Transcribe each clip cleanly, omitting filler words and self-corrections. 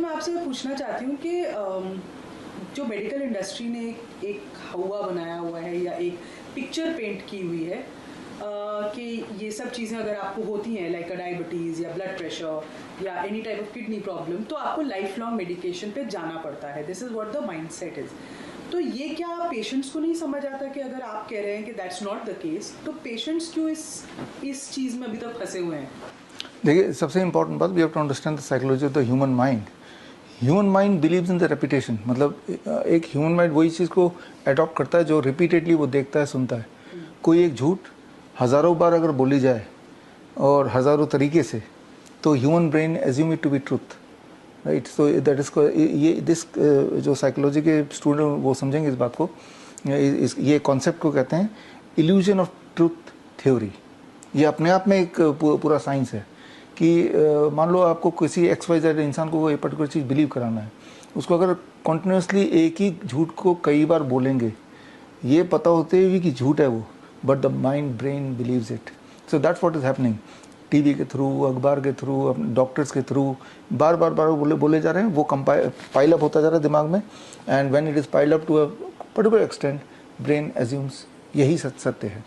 मैं आपसे पूछना चाहती हूँ कि जो मेडिकल इंडस्ट्री ने एक हवा बनाया हुआ है या एक पिक्चर पेंट की हुई है कि ये सब चीज़ें अगर आपको होती हैं लाइक डायबिटीज़ या ब्लड प्रेशर या any type of kidney problem तो आपको लाइफ लॉन्ग मेडिकेशन पे जाना पड़ता है. This is what the mindset is. तो ये क्या पेशेंट्स को नहीं समझ आता कि अगर आप कह रहे हैं कि दैट्स नॉट द केस तो पेशेंट्स क्यों इस चीज़ में अभी तक फंसे हुए हैं? देखिए, सबसे इम्पोर्टेंट बात, we have to understand the psychology of the human mind. Human mind believes in the repetition. मतलब एक ह्यूमन माइंड वही चीज़ को अडॉप्ट करता है जो रिपीटेडली वो देखता है, सुनता है. कोई एक झूठ हज़ारों बार अगर बोली जाए और हज़ारों तरीके से, तो human brain assume it to be truth, right. So that is ये दिस जो साइकोलॉजी के स्टूडेंट वो समझेंगे इस बात को. ये कॉन्सेप्ट को कहते हैं इल्यूजन ऑफ ट्रूथ थ्योरी. ये अपने आप में एक पूरा साइंस है कि मान लो आपको किसी XYZ इंसान को कोई पर्टिकुलर चीज़ बिलीव कराना है, उसको अगर कॉन्टिन्यूसली एक ही झूठ को कई बार बोलेंगे, ये पता होते हुए कि झूठ है वो, but the mind brain beliefs it. So that's what is happening. TV के थ्रू, अखबार के थ्रू, डॉक्टर्स के थ्रू बार बार बोले जा रहे हैं. वो पाइल अप होता जा रहा है दिमाग में, and when it is pile up to a particular extent, brain assumes यही सत्य है.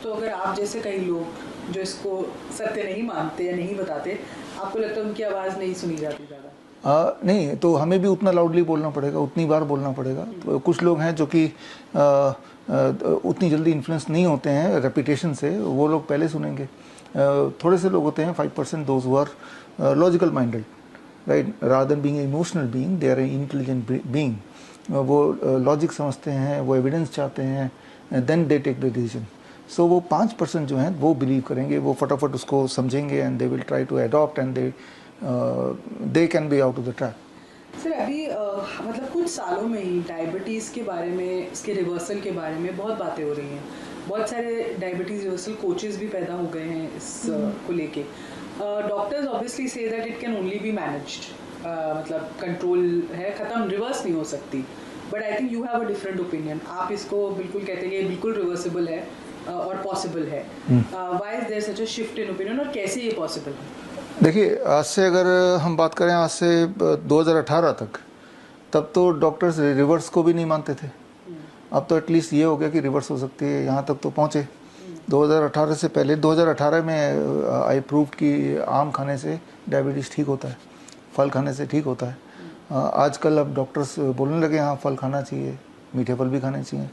तो अगर आप जैसे कई लोग जो इसको सत्य नहीं मानते या नहीं बताते, आपको लगता है उनकी आवाज़ नहीं सुनी जाती ज़्यादा? नहीं, तो हमें भी उतना लाउडली बोलना पड़ेगा, उतनी बार बोलना पड़ेगा. तो कुछ लोग हैं जो कि उतनी जल्दी इन्फ्लुएंस नहीं होते हैं रेपुटेशन से, वो लोग पहले सुनेंगे. थोड़े से लोग होते हैं 5% those who are logical minded, right, rather than being emotional being, they are intelligent being. वो लॉजिक समझते हैं, वो एविडेंस चाहते हैं, then they take the decision. So वो 5% जो हैं वो बिलीव करेंगे, वो फटाफट उसको समझेंगे, and they will try to adopt, and they can be out of the trap. Sir अभी मतलब कुछ सालों में ही डायबिटीज़ के बारे में, इसके रिवर्सल के बारे में बहुत बातें हो रही हैं. बहुत सारे डायबिटीज़ रिवर्सल कोचेस भी पैदा हो गए हैं इस को लेके. Doctors obviously say that it can only be managed, मतलब कंट्रोल है, ख़त्म, रिवर्स नहीं हो सकती. But I think you have a different opinion. आप इसको बिल्कुल कहते हैं कि ये बिल्कुल रिवर्सिबल है और पॉसिबल है. Why is there such a shift in opinion, और कैसे ये पॉसिबल है? देखिए, आज से अगर हम बात करें, आज से 2018 तक, तब तो डॉक्टर्स रिवर्स को भी नहीं मानते थे. अब तो एटलीस्ट ये हो गया कि रिवर्स हो सकती है, यहाँ तक तो पहुँचे. 2018 से पहले, 2018 में आई प्रूव कि आम खाने से डायबिटीज़ ठीक होता है, फल खाने से ठीक होता है. आजकल अब डॉक्टर्स बोलने लगे हाँ फल खाना चाहिए, मीठे फल भी खाने चाहिए.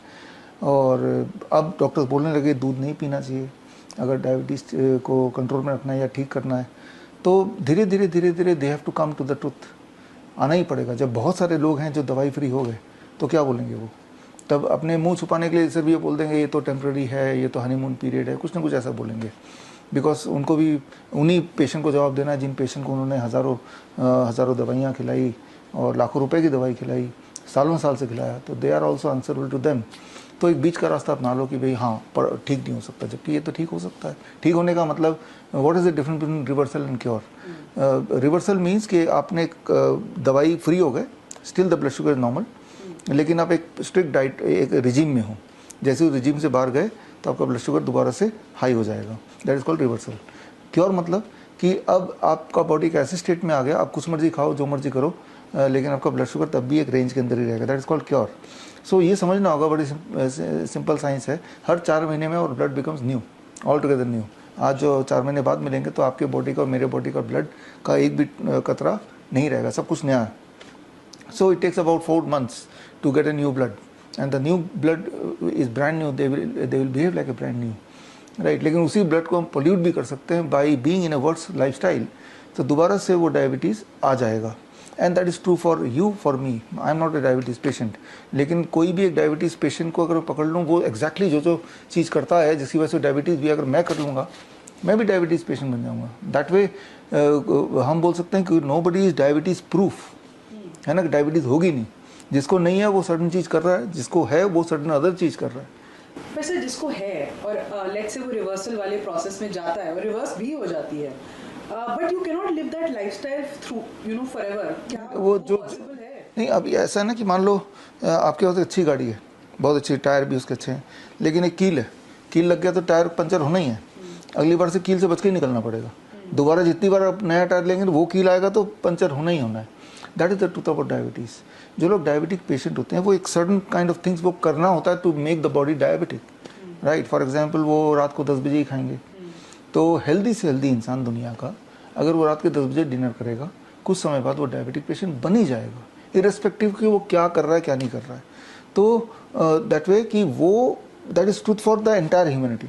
और अब डॉक्टर्स बोलने लगे दूध नहीं पीना चाहिए अगर डायबिटीज़ को कंट्रोल में रखना है या ठीक करना है. तो धीरे धीरे धीरे धीरे they have to come to the truth. आना ही पड़ेगा. जब बहुत सारे लोग हैं जो दवाई फ्री हो गए, तो क्या बोलेंगे वो? तब अपने मुंह छुपाने के लिए सिर्फ ये बोल देंगे ये तो टेम्प्रेरी है, ये तो हनीमून पीरियड है, कुछ ना कुछ ऐसा बोलेंगे. बिकॉज उनको भी उन्हीं पेशेंट को जवाब देना है जिन पेशेंट को उन्होंने हज़ारों दवाइयाँ खिलाई और लाखों रुपए की दवाई खिलाई, सालों साल से खिलाया. तो they are also answerable to them. तो एक बीच का रास्ता अपना लो कि भाई हाँ पर ठीक नहीं हो सकता, जबकि ये तो ठीक हो सकता है. ठीक होने का मतलब what is the difference between reversal and cure? Reversal means कि आपने दवाई फ्री हो गए, still the blood sugar is normal, लेकिन आप एक स्ट्रिक्ट डाइट, एक रिजीम में हो. जैसे उस रिजीम से बाहर गए तो आपका ब्लड शुगर दोबारा से हाई हो जाएगा. That is called reversal. Cure मतलब कि अब आपका बॉडी एक ऐसे स्टेट में आ गया, आप कुछ मर्जी खाओ, जो मर्जी करो, लेकिन आपका ब्लड शुगर तब भी एक रेंज के अंदर ही रहेगा. That is called cure. So ये समझना होगा, बड़ी सिंपल साइंस है. हर 4 महीने में और blood becomes new, all together new. आज जो 4 महीने बाद मिलेंगे तो आपके बॉडी का और मेरे बॉडी का ब्लड का एक भी कतरा नहीं रहेगा, सब कुछ नया है. So it takes about 4 months to get a new blood, and the new blood is brand new. They will behave like a brand new, right. लेकिन उसी ब्लड को हम पोल्यूट भी कर सकते हैं by being in a worse lifestyle. तो दोबारा से वो डायबिटीज़ आ जाएगा. And that is true for you, for me. I am not a diabetes patient, लेकिन कोई भी एक डायबिटीज़ पेशेंट को अगर पकड़ लूँ, वो एग्जैक्टली जो चीज़ करता है जिसकी वजह से डायबिटीज़ भी अगर मैं कर लूँगा, मैं भी डायबिटीज़ पेशेंट बन जाऊँगा. दैट वे हम बोल सकते हैं कि nobody is diabetes proof, है ना, कि डायबिटीज़ होगी नहीं. जिसको नहीं है वो सर्टन चीज़ कर रहा है, जिसको है वो सर्टन अदर चीज़ कर रहा है. वैसे जिसको है और लेट्स से वो रिवर्सल वाले प्रोसेस में जाता है और रिवर्स भी हो जाती है, but you can not live that lifestyle through forever. क्या वो जो पॉसिबल है? नहीं, अब ऐसा है ना कि मान लो आपके पास अच्छी गाड़ी है, बहुत अच्छी, टायर भी उसके अच्छे हैं, लेकिन एक कील है, कील लग गया तो टायर पंचर होना ही है. अगली बार से कील से बच के ही निकलना पड़ेगा. दोबारा जितनी बार आप नया टायर लेंगे तो वो कील आएगा तो पंचर होना ही होना है. That is the truth about diabetes. जो लोग डायबिटिक पेशेंट होते हैं वो एक सर्टन काइंड ऑफ थिंग्स वो करना होता है to make the body diabetic, right. For example वो रात को 10 बजे ही खाएंगे, तो हेल्दी से हेल्दी इंसान दुनिया का अगर वो रात के 10 बजे डिनर करेगा, कुछ समय बाद वो डायबिटिक पेशेंट बन ही जाएगा, इरेस्पेक्टिव कि वो क्या कर रहा है क्या नहीं कर रहा है। तो दैट वे कि वो that is truth for the entire humanity.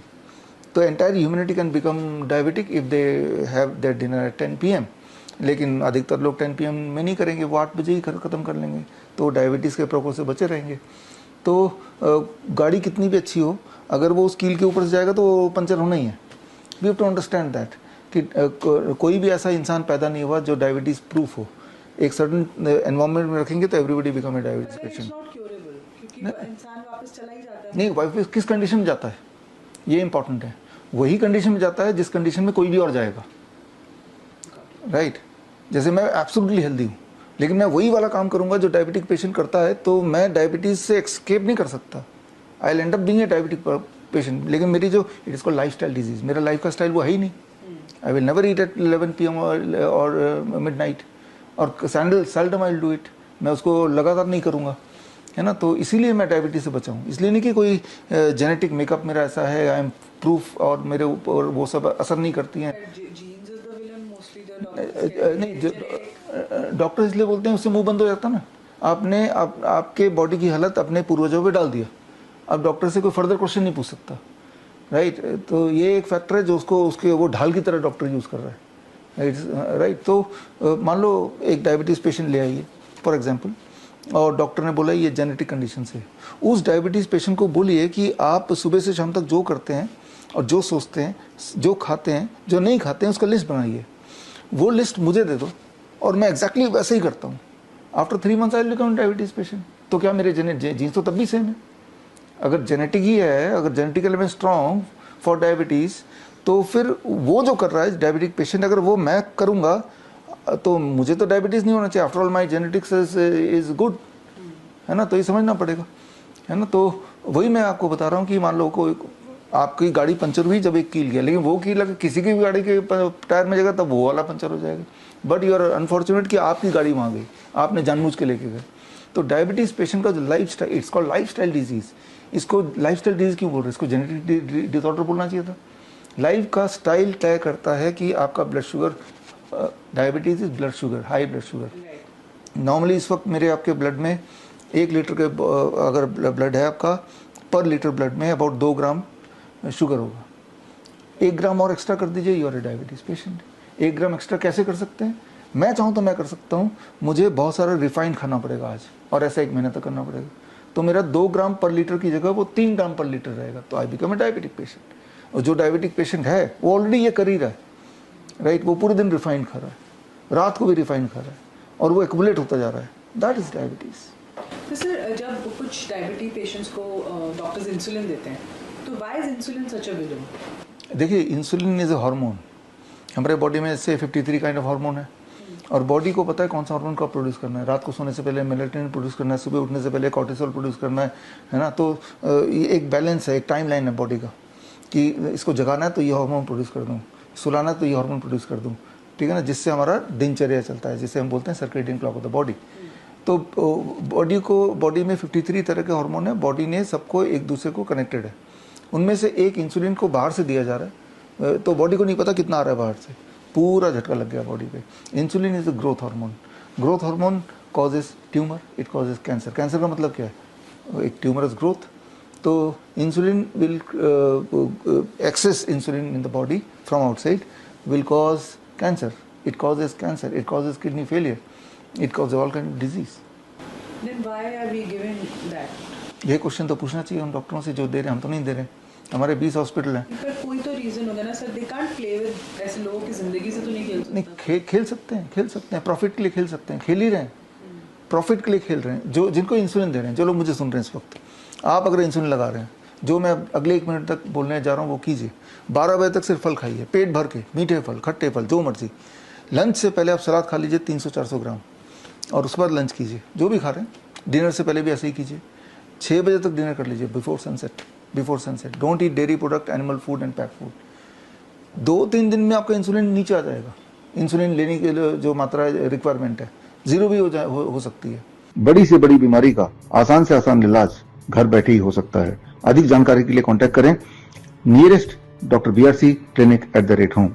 तो entire humanity can become diabetic if they have their dinner at 10 PM, लेकिन अधिकतर लोग 10 PM में नहीं करेंगे, वो 8 बजे ही ख़त्म कर लेंगे, तो डायबिटीज़ के प्रकोप से बचे रहेंगे। तो गाड़ी कितनी भी अच्छी हो, अगर वो उस कील के ऊपर से जाएगा तो पंचर होना ही है। We have to understand that कि कोई भी ऐसा इंसान पैदा नहीं हुआ जो डायबिटीज़ प्रूफ हो। एक सर्टन एनवायरनमेंट में रखेंगे तो everybody become a diabetes patient. नहीं, वाइफ किस कंडीशन में जाता है ये इंपॉर्टेंट है। वही कंडीशन में जाता है जिस कंडीशन में कोई भी और जाएगा, राइट। जैसे मैं एब्सोल्युटली हेल्दी हूँ, लेकिन मैं वही वाला काम करूंगा जो डायबिटिक पेशेंट करता है, तो मैं डायबिटीज से एस्केप नहीं कर सकता। I will end up being a diabetic patient. लेकिन मेरी जो it is called lifestyle disease, मेरा लाइफ का स्टाइल वो है ही नहीं। I will never eat at 11 PM और मिडनाइट, और seldom I will do it. मैं उसको लगातार नहीं करूँगा, है ना। तो इसीलिए मैं डायबिटीज से बचा हूँ। इसलिए नहीं कि कोई जेनेटिक मेकअप मेरा ऐसा है, आई एम प्रूफ, और मेरे ऊपर वो सब असर नहीं करती हैं। नहीं, डॉक्टर इसलिए बोलते हैं, उससे मुंह बंद हो जाता ना। आपने आपके बॉडी की हालत अपने पूर्वजों पे डाल दिया, अब डॉक्टर से कोई फर्दर क्वेश्चन नहीं पूछ सकता, राइट। तो ये एक फैक्टर है जो उसको उसके वो ढाल की तरह डॉक्टर यूज़ कर रहा है, राइट। तो मान लो एक डायबिटीज़ पेशेंट ले आइए फॉर एग्जांपल, और डॉक्टर ने बोला ये जेनेटिक कंडीशन से। उस डायबिटीज़ पेशेंट को बोलिए कि आप सुबह से शाम तक जो करते हैं और जो सोचते हैं, जो खाते हैं, जो नहीं खाते हैं, उसका लिस्ट बनाइए। वो लिस्ट मुझे दे दो और मैं एग्जैक्टली वैसे ही करता हूँ। After 3 months I will become diabetes patient. तो क्या मेरे जीन्स तो तब भी सेम है? अगर जेनेटिक ही है, अगर जेनेटिकली मैं स्ट्रॉन्ग फॉर डायबिटीज़, तो फिर वो जो कर रहा है डायबिटिक पेशेंट, अगर वो मैं करूँगा तो मुझे तो डायबिटीज़ नहीं होना चाहिए। After all my genetics is good, है ना। तो ये समझना पड़ेगा, है ना। तो वही मैं आपको बता रहा हूँ कि मान लो कोई आपकी गाड़ी पंचर हुई जब एक कील गया, लेकिन वो कील अगर किसी की भी गाड़ी के टायर में जाएगा तब वो वाला पंचर हो जाएगा। बट यू आर अनफॉर्चुनेट कि आपकी गाड़ी वहाँ गई, आपने जानबूझ के लेके गए। तो डायबिटीज़ पेशेंट का जो life style, it's called life style disease. इसको लाइफ स्टाइल डिजीज़ क्यों बोल रहे हैं? इसको जेनेटिक डिसऑर्डर बोलना चाहिए था। लाइफ का स्टाइल तय करता है कि आपका blood sugar, diabetes is blood sugar, high blood sugar. Normally इस वक्त मेरे आपके ब्लड में 1 लीटर के अगर ब्लड है आपका, पर लीटर ब्लड में अबाउट 2 ग्राम शुगर होगा। 1 ग्राम और एक्स्ट्रा कर दीजिए, you are a diabetes patient. 1 gram extra कैसे कर सकते हैं? मैं चाहूँ तो मैं कर सकता हूँ। मुझे बहुत सारा रिफाइंड खाना पड़ेगा आज, और ऐसा 1 महीने तक करना पड़ेगा। तो मेरा 2 ग्राम पर लीटर की जगह वो 3 ग्राम पर लीटर रहेगा। तो I become a diabetic patient. और जो डायबिटिक पेशेंट है वो ऑलरेडी ये कर ही रहा है, राइट। वो पूरे दिन रिफाइंड खा रहा है, रात को भी रिफाइंड खा रहा है, और वो एक्युमुलेट होता जा रहा है। That is diabetes. तो सर, जब कुछ डायबिटिक पेशेंट्स को डॉक्टर्स इंसुलिन देते हैं, तो why is insulin such a villain? देखिए, इंसुलिन इज ए हार्मोन। हमारे बॉडी में से 53 काइंड ऑफ हार्मोन है, और बॉडी को पता है कौन सा हार्मोन कब प्रोड्यूस करना है। रात को सोने से पहले मेलेटोनिन प्रोड्यूस करना है, सुबह उठने से पहले कॉर्टिसोल प्रोड्यूस करना है ना। तो ये एक बैलेंस है, एक टाइम लाइन है बॉडी का कि इसको जगाना है तो ये हार्मोन प्रोड्यूस कर दूँ, सुलाना है तो ये हार्मोन प्रोड्यूस कर दूँ, ठीक है ना। जिससे हमारा दिनचर्या चलता है, जिसे हम बोलते हैं circadian clock of the body. तो बॉडी में 53 तरह के हार्मोन है। बॉडी ने सबको एक दूसरे को कनेक्टेड है। उनमें से एक इंसुलिन को बाहर से दिया जा रहा है, तो बॉडी को नहीं पता कितना आ रहा है बाहर से, पूरा झटका लग गया बॉडी पे। Insulin is a growth hormone. Growth hormone causes tumour, it causes cancer. Cancer का मतलब क्या है? एक ट्यूमर इज ग्रोथ। तो insulin will excess insulin in the body from outside will cause cancer. It causes cancer, it causes kidney failure, it causes all kind of disease. Then why are we giving that? ये question तो पूछना चाहिए उन डॉक्टरों से जो दे रहे हैं। हम तो नहीं दे रहे, हमारे 20 हॉस्पिटल हैं। पर कोई तो रीजन होगा ना sir, they can't play with ऐसे लोगों की जिंदगी से तो नहीं खेल सकते। नहीं, खेल सकते हैं, खेल सकते हैं, प्रॉफिट के लिए खेल सकते हैं, खेल ही रहे हैं, प्रॉफिट के लिए खेल रहे हैं। जो जिनको इंसुलिन दे रहे हैं, जो लोग मुझे सुन रहे हैं इस वक्त, आप अगर इंसुलिन लगा रहे हैं, जो मैं अगले 1 मिनट तक बोलने जा रहा हूँ वो कीजिए। 12 बजे तक सिर्फ फल खाइए, पेट भर के, मीठे फल, खट्टे फल, जो मर्जी। लंच से पहले आप सलाद खा लीजिए 300-400 ग्राम, और उसके बाद लंच कीजिए, जो भी खा रहे हैं। डिनर से पहले भी ऐसे ही कीजिए। 6 बजे तक डिनर कर लीजिए, before sunset. Don't eat dairy product, animal food and pack food. 2-3 दिन में आपका इंसुलिन नीचे आ जाएगा। इंसुलिन लेने के लिए जो मात्रा रिक्वायरमेंट है, जीरो भी हो सकती है। बड़ी से बड़ी बीमारी का आसान से आसान इलाज घर बैठे ही हो सकता है। अधिक जानकारी के लिए कांटेक्ट करें नियरेस्ट डॉक्टर BRC clinic@home।